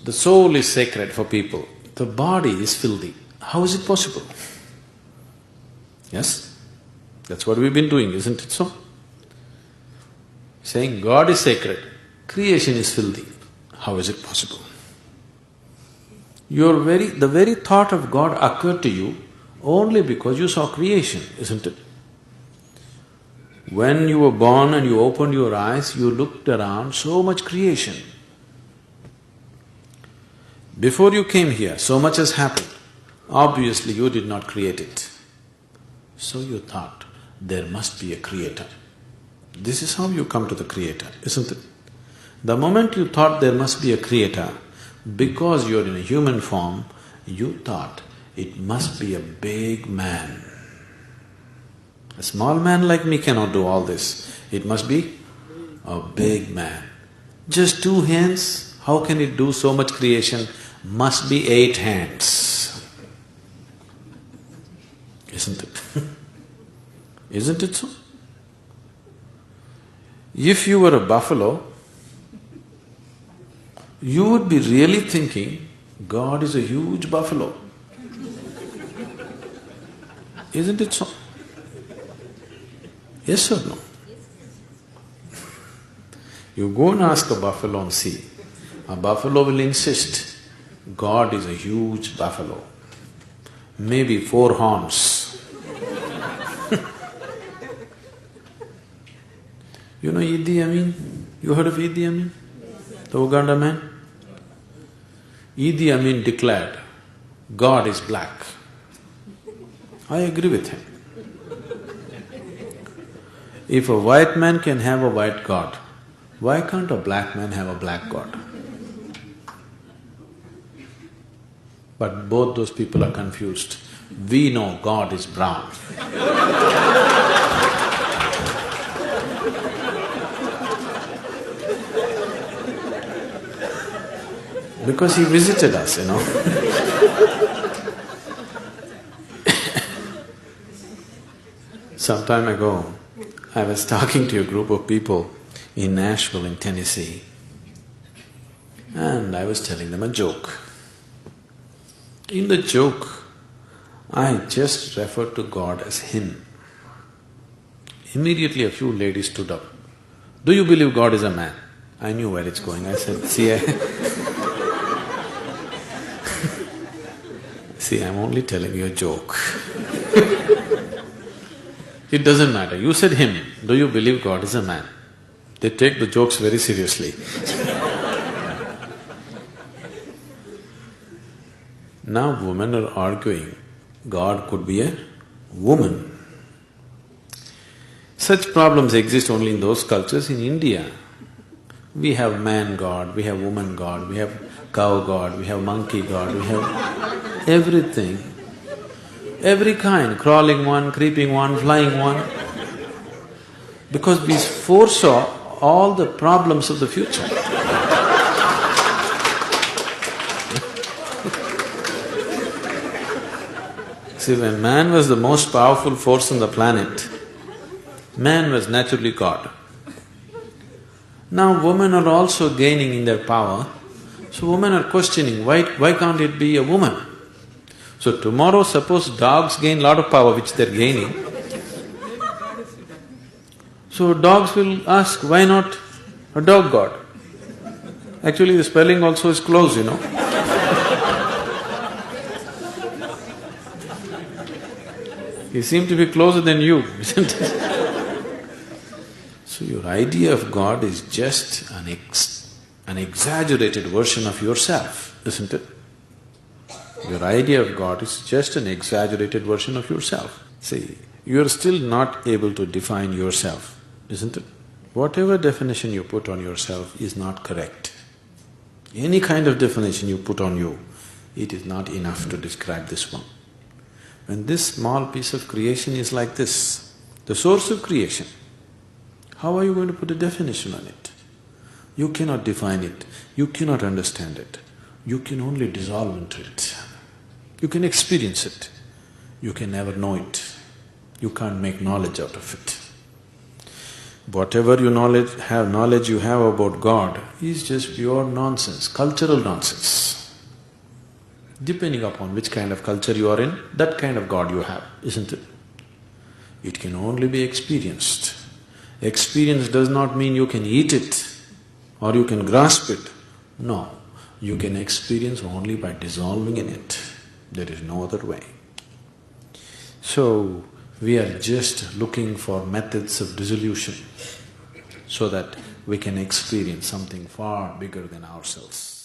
The soul is sacred for people, the body is filthy. How is it possible? Yes? That's what we've been doing, isn't it so? Saying God is sacred, creation is filthy. How is it possible? The very thought of God occurred to you only because you saw creation, isn't it? When you were born and you opened your eyes, you looked around, so much creation. Before you came here, so much has happened. Obviously, you did not create it. So you thought, there must be a creator. This is how you come to the creator, isn't it? The moment you thought there must be a creator, because you're in a human form, you thought it must be a big man. A small man like me cannot do all this. It must be a big man. Just 2 hands, how can it do so much creation? Must be 8 hands. Isn't it? Isn't it so? If you were a buffalo, you would be really thinking, God is a huge buffalo. Isn't it so? Yes or no? You go and ask a buffalo and see. A buffalo will insist, God is a huge buffalo, maybe 4 horns. You know Idi Amin? You heard of Idi Amin? The Uganda man? Idi Amin declared, God is black. I agree with him. If a white man can have a white God, why can't a black man have a black God? But both those people are confused. We know God is brown. Because he visited us, you know. Some time ago, I was talking to a group of people in Nashville in Tennessee, and I was telling them a joke. In the joke, I just referred to God as Him. Immediately a few ladies stood up. Do you believe God is a man? I knew where it's going. I said, see, I'm only telling you a joke. It doesn't matter. You said Him. Do you believe God is a man? They take the jokes very seriously. Now women are arguing, God could be a woman. Such problems exist only in those cultures. In India, we have man God, we have woman God, we have cow God, we have monkey God, we have everything. Every kind, crawling one, creeping one, flying one. Because we foresaw all the problems of the future. See, when man was the most powerful force on the planet, man was naturally God. Now women are also gaining in their power, so women are questioning, why can't it be a woman? So tomorrow suppose dogs gain lot of power which they're gaining, so dogs will ask, why not a dog god? Actually the spelling also is close, you know. He seemed to be closer than you, isn't it? So your idea of God is just an exaggerated version of yourself, isn't it? Your idea of God is just an exaggerated version of yourself. See, you're still not able to define yourself, isn't it? Whatever definition you put on yourself is not correct. Any kind of definition you put on you, it is not enough to describe this one. When this small piece of creation is like this, the source of creation, how are you going to put a definition on it? You cannot define it, you cannot understand it, you can only dissolve into it. You can experience it, you can never know it, you can't make knowledge out of it. Whatever knowledge you have about God is just pure nonsense, cultural nonsense. Depending upon which kind of culture you are in, that kind of God you have, isn't it? It can only be experienced. Experience does not mean you can eat it or you can grasp it. No, you can experience only by dissolving in it. There is no other way. So, we are just looking for methods of dissolution so that we can experience something far bigger than ourselves.